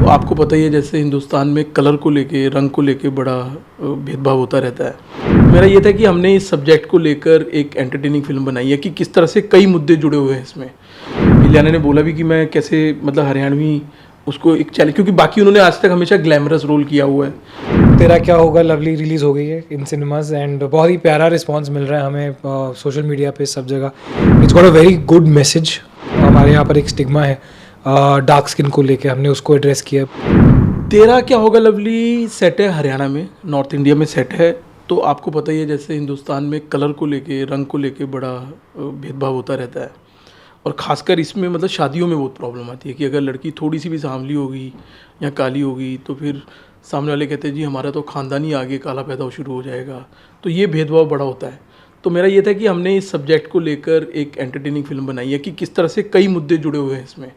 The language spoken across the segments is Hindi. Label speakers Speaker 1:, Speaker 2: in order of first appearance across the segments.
Speaker 1: तो आपको पता ही है जैसे हिंदुस्तान में कलर को लेके रंग को लेके बड़ा भेदभाव होता रहता है। मेरा ये था कि हमने इस सब्जेक्ट को लेकर एक एंटरटेनिंग फिल्म बनाई है कि किस तरह से कई मुद्दे जुड़े हुए हैं इसमें। इलियाना ने बोला भी कि मैं कैसे मतलब हरियाणवी उसको एक चैलेंज, क्योंकि बाकी उन्होंने आज तक हमेशा ग्लैमरस रोल किया हुआ है।
Speaker 2: तेरा क्या होगा लवली रिलीज़ हो गई है इन सिनेमाज एंड बहुत ही प्यारा रिस्पांस मिल रहा है हमें सोशल मीडिया पे सब जगह। It's got a very good message. हमारे यहाँ पर एक स्टिग्मा है डार्क स्किन को लेके, हमने उसको एड्रेस किया।
Speaker 1: तेरा क्या होगा लवली सेट है हरियाणा में, नॉर्थ इंडिया में सेट है। तो आपको पता ही है जैसे हिंदुस्तान में कलर को लेके रंग को लेके बड़ा भेदभाव होता रहता है। और ख़ासकर इसमें मतलब शादियों में बहुत प्रॉब्लम आती है कि अगर लड़की थोड़ी सी भी सांवली होगी या काली होगी तो फिर सामने वाले कहते हैं जी हमारा तो ख़ानदान ही आगे काला पैदा हो शुरू हो जाएगा। तो ये भेदभाव बड़ा होता है। तो मेरा ये था कि हमने इस सब्जेक्ट को लेकर एक एंटरटेनिंग फिल्म बनाई है कि किस तरह से कई मुद्दे जुड़े हुए हैं इसमें,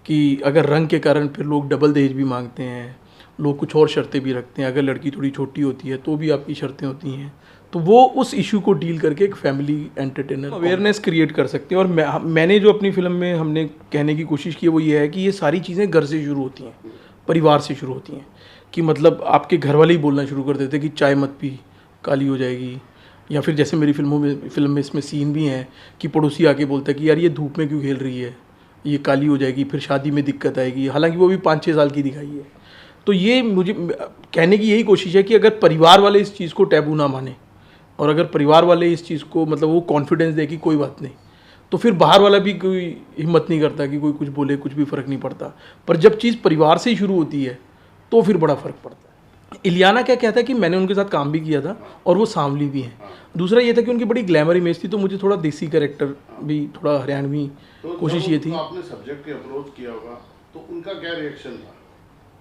Speaker 1: कि अगर रंग के कारण फिर लोग डबल दहेज भी मांगते हैं, लोग कुछ और शर्तें भी रखते हैं। अगर लड़की थोड़ी छोटी होती है तो भी आपकी शर्तें होती हैं। तो वो उस इशू को डील करके एक फैमिली एंटरटेनर अवेयरनेस क्रिएट कर सकते हैं। और मैंने जो अपनी फिल्म में हमने कहने की कोशिश की है वो ये है कि ये सारी चीज़ें घर से शुरू होती हैं, परिवार से शुरू होती हैं। कि मतलब आपके घर वाले ही बोलना शुरू कर देते हैं कि चाय मत पी, काली हो जाएगी। या फिर जैसे मेरी फिल्म में इसमें सीन भी हैं कि पड़ोसी आके बोलता है कि यार ये धूप में क्यों खेल रही है, ये काली हो जाएगी, फिर शादी में दिक्कत आएगी। हालांकि वो भी 5-6 साल की दिखाई है। तो ये मुझे कहने की यही कोशिश है कि अगर परिवार वाले इस चीज़ को टैबू ना माने और अगर परिवार वाले इस चीज़ को मतलब वो कॉन्फिडेंस दे कि कोई बात नहीं, तो फिर बाहर वाला भी कोई हिम्मत नहीं करता कि कोई कुछ बोले, कुछ भी फ़र्क नहीं पड़ता। पर जब चीज़ परिवार से ही शुरू होती है तो फिर बड़ा फ़र्क पड़ता है। इलियाना क्या कहता है कि मैंने उनके साथ काम भी किया था और वो सांवली भी हैं। दूसरा ये था कि उनकी बड़ी ग्लैमर इमेज थी, तो मुझे थोड़ा देसी कैरेक्टर भी, थोड़ा हरियाणवी कोशिश ये थी।
Speaker 3: आपने सब्जेक्ट के अप्रोच किया होगा तो उनका क्या रिएक्शन था?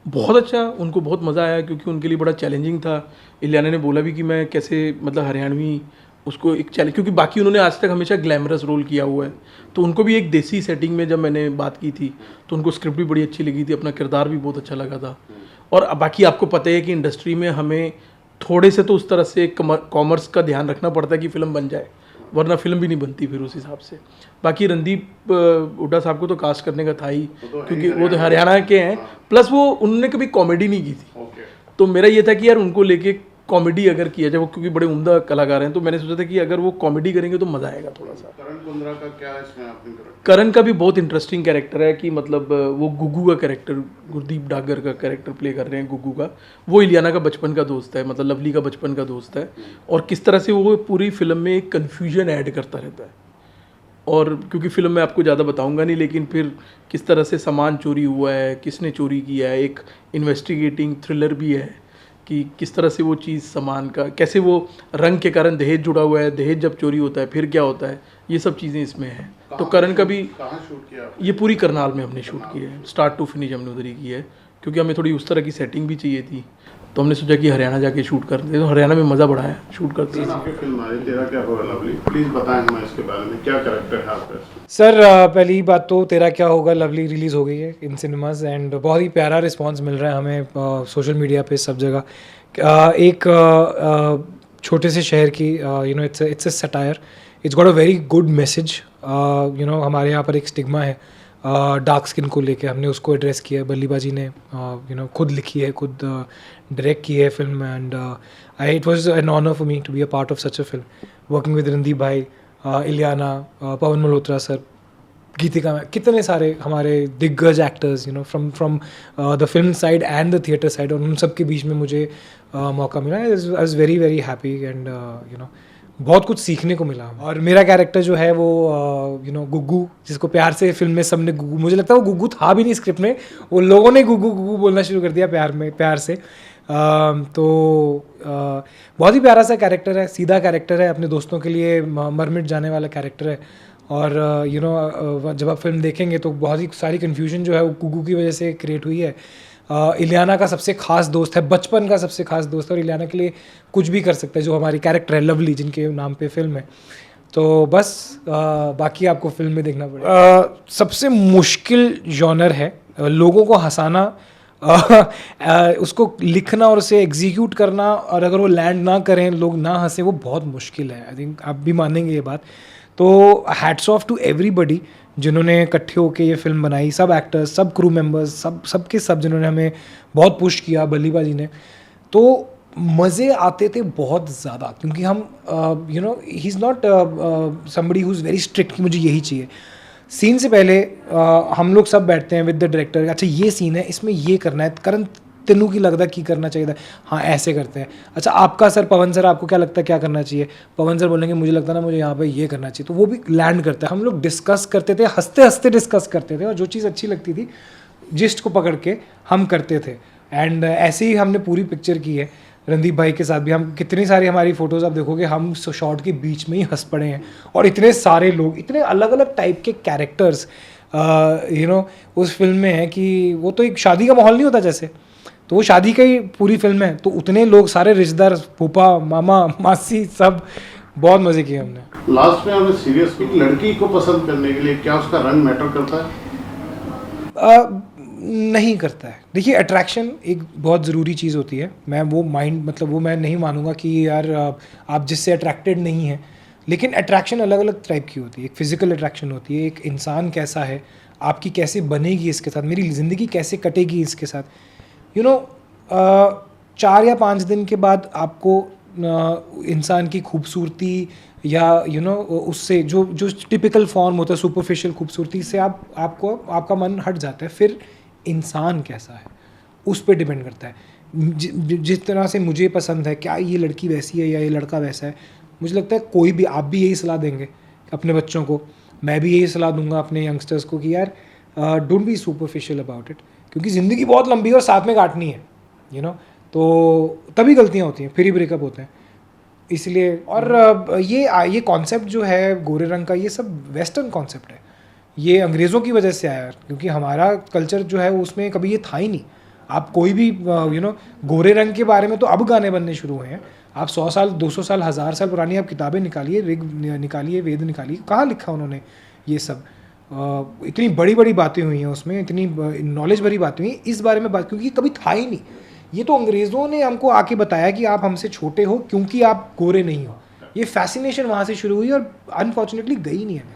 Speaker 1: बहुत अच्छा, उनको बहुत मज़ा आया क्योंकि उनके लिए बड़ा चैलेंजिंग था। इलियाना ने बोला भी कि मैं कैसे मतलब हरियाणवी उसको एक चैलेंज, क्योंकि बाकी उन्होंने आज तक हमेशा ग्लैमरस रोल किया हुआ है। तो उनको भी एक देसी सेटिंग में जब मैंने बात की थी तो उनको स्क्रिप्ट भी बड़ी अच्छी लगी थी, अपना किरदार भी बहुत अच्छा लगा था। और बाकी आपको पता है कि इंडस्ट्री में हमें थोड़े से तो उस तरह से कॉमर्स का ध्यान रखना पड़ता है कि फ़िल्म बन जाए, वरना फिल्म भी नहीं बनती फिर उस हिसाब से। बाकी रणदीप हुड्डा साहब को तो कास्ट करने का था ही, क्योंकि वो तो हरियाणा के हैं। प्लस वो उन्होंने कभी कॉमेडी नहीं की थी। तो मेरा ये था कि यार उनको लेके कॉमेडी अगर किया जाए, वो क्योंकि बड़े उम्दा कलाकार हैं, तो मैंने सोचा था कि अगर वो कॉमेडी करेंगे तो मज़ा आएगा थोड़ा सा।
Speaker 3: करण कुंद्रा का क्या इसमें आपने
Speaker 1: करण का भी बहुत इंटरेस्टिंग कैरेक्टर है कि मतलब वो गुग्गू का कैरेक्टर, गुरदीप डागर का कैरेक्टर प्ले कर रहे हैं गुग्गू का। वो इलियाना का बचपन का दोस्त है, मतलब लवली का बचपन का दोस्त है। और किस तरह से वो पूरी फिल्म में एक कन्फ्यूजन ऐड करता रहता है। और क्योंकि फिल्म में आपको ज़्यादा बताऊंगा नहीं, लेकिन फिर किस तरह से सामान चोरी हुआ है, किसने चोरी किया है, एक इन्वेस्टिगेटिंग थ्रिलर भी है कि किस तरह से वो चीज़ सामान का, कैसे वो रंग के कारण दहेज जुड़ा हुआ है, दहेज जब चोरी होता है फिर क्या होता है, ये सब चीज़ें इसमें हैं। तो करण का भी
Speaker 3: कहाँ शूट किया?
Speaker 1: ये पूरी करनाल में हमने शूट की है, स्टार्ट टू फिनिश हमने उधर ही की है, क्योंकि हमें थोड़ी उस तरह की सेटिंग भी चाहिए थी। तो हमने सोचा कि हरियाणा जाके शूट करते हैं, तो हरियाणा में मज़ा बड़ा है शूट करते हैं।
Speaker 3: आपकी फिल्म आई तेरा क्या होगा लवली, प्लीज़ बताएं हमें इसके बारे में, क्या कैरेक्टर है आपका?
Speaker 2: सर पहली बात तो तेरा क्या होगा लवली रिलीज़ हो गई है इन सिनेमाज एंड बहुत ही प्यारा रिस्पांस मिल रहा है हमें सोशल मीडिया पे सब जगह। एक छोटे से शहर की it's a satire, it's got a very good message. हमारे यहाँ पर एक स्टिग्मा है डार्क स्किन को लेके, हमने उसको एड्रेस किया है। बल्ली बाजी ने खुद लिखी है, खुद डायरेक्ट की है film and it was an honour for me to be a part of such a film, working with Randeep भाई, इलियाना, पवन मल्होत्रा सर, गीतिका में, कितने सारे हमारे दिग्गज actors from the film side and the theatre side, और उन सब के बीच में मुझे मौका मिला। I was very very happy and बहुत कुछ सीखने को मिला। और मेरा कैरेक्टर जो है वो गुग्गू, जिसको प्यार से फिल्म में सबने गुग्गू, मुझे लगता है वो गुग्गू था भी नहीं स्क्रिप्ट में, वो लोगों ने गुग्गू गुग्गू बोलना शुरू कर दिया प्यार से। बहुत ही प्यारा सा कैरेक्टर है, सीधा कैरेक्टर है, अपने दोस्तों के लिए मर मिट जाने वाला कैरेक्टर है। और जब आप फिल्म देखेंगे तो बहुत ही सारी कन्फ्यूजन जो है वो गुग्गू की वजह से क्रिएट हुई है। इलियाना का सबसे खास दोस्त है, बचपन का सबसे खास दोस्त है, और इलियाना के लिए कुछ भी कर सकता है, जो हमारी कैरेक्टर है लवली, जिनके नाम पे फिल्म है। तो बस बाकी आपको फिल्म में देखना पड़ेगा। सबसे मुश्किल जॉनर है लोगों को हंसाना, उसको लिखना और उसे एग्जीक्यूट करना, और अगर वो लैंड ना करें, लोग ना हंसे, वो बहुत मुश्किल है। आई थिंक आप भी मानेंगे ये बात। तो हैट्स ऑफ टू एवरीबडी जिन्होंने इकट्ठे होकर ये फिल्म बनाई, सब एक्टर्स, सब क्रू मेंबर्स, सबके सब जिन्होंने हमें बहुत पुश किया, बल्लीबा जी ने। तो मज़े आते थे बहुत ज़्यादा, क्योंकि हम you know he is not somebody who is very strict कि मुझे यही चाहिए। सीन से पहले हम लोग सब बैठते हैं विद द डायरेक्टर, अच्छा ये सीन है, इसमें ये करना है, करण तेनू की लगता की करना चाहिए था, हाँ ऐसे करते हैं। अच्छा आपका सर, पवन सर, आपको क्या लगता है क्या करना चाहिए? पवन सर बोलेंगे मुझे लगता है ना मुझे यहाँ पे ये करना चाहिए, तो वो भी लैंड करता है। हम लोग डिस्कस करते थे, हंसते हंसते डिस्कस करते थे, और जो चीज़ अच्छी लगती थी जिस्ट को पकड़ के हम करते थे। एंड ऐसे ही हमने पूरी पिक्चर की है रणदीप भाई के साथ भी। हम कितनी सारी हमारी फ़ोटोज़ आप देखोगे, हम शॉट के बीच में ही हंस पड़े हैं, और इतने सारे लोग, इतने अलग अलग टाइप के कैरेक्टर्स यू नो उस फिल्म में है कि वो तो एक शादी का माहौल नहीं होता जैसे, तो वो शादी का ही पूरी फिल्म है। तो उतने लोग, सारे रिश्तेदार, फूफा, मामा, मासी, सब बहुत मज़े किए हमने।
Speaker 3: लास्ट में हमें सीरियस, एक लड़की को पसंद करने के लिए क्या उसका रंग मैटर करता है?
Speaker 2: नहीं करता है। देखिए अट्रैक्शन एक बहुत ज़रूरी चीज़ होती है, मैं वो वो मैं नहीं मानूंगा कि यार आप जिससे अट्रैक्टेड नहीं हैं, लेकिन अट्रैक्शन अलग अलग टाइप की होती है। एक फ़िज़िकल अट्रैक्शन होती है, एक इंसान कैसा है, आपकी कैसे बनेगी इसके साथ, मेरी ज़िंदगी कैसे कटेगी इसके साथ। यू नो 4 या 5 दिन के बाद आपको इंसान की खूबसूरती या उससे जो जो टिपिकल फॉर्म होता है सुपरफिशियल खूबसूरती से आपका मन हट जाता है। फिर इंसान कैसा है उस पर डिपेंड करता है। जिस तरह से मुझे पसंद है, क्या ये लड़की वैसी है या ये लड़का वैसा है, मुझे लगता है कोई भी, आप भी यही सलाह देंगे अपने बच्चों को, मैं भी यही सलाह दूंगा अपने यंगस्टर्स को कि यार don't be superficial about it, क्योंकि ज़िंदगी बहुत लंबी है और साथ में काटनी है, तो तभी गलतियाँ होती हैं, फिर ही ब्रेकअप होते हैं। इसलिए और ये कॉन्सेप्ट जो है गोरे रंग का, ये सब वेस्टर्न कॉन्सेप्ट है, ये अंग्रेज़ों की वजह से आया, क्योंकि हमारा कल्चर जो है उसमें कभी ये था ही नहीं। आप कोई भी गोरे रंग के बारे में तो अब गाने बनने शुरू हुए हैं। आप 100 साल, 200 साल, 1000 साल पुरानी आप किताबें निकालिए, ऋग निकालिए, वेद निकालिए, कहाँ लिखा उन्होंने ये सब। इतनी बड़ी बड़ी बातें हुई हैं उसमें, इतनी नॉलेज भरी बातें हुई इस बारे में बात, क्योंकि कभी था ही नहीं। ये तो अंग्रेज़ों ने हमको आके बताया कि आप हमसे छोटे हो क्योंकि आप गोरे नहीं हो। ये फैसिनेशन वहाँ से शुरू हुई और अनफॉर्चुनेटली गई नहीं है।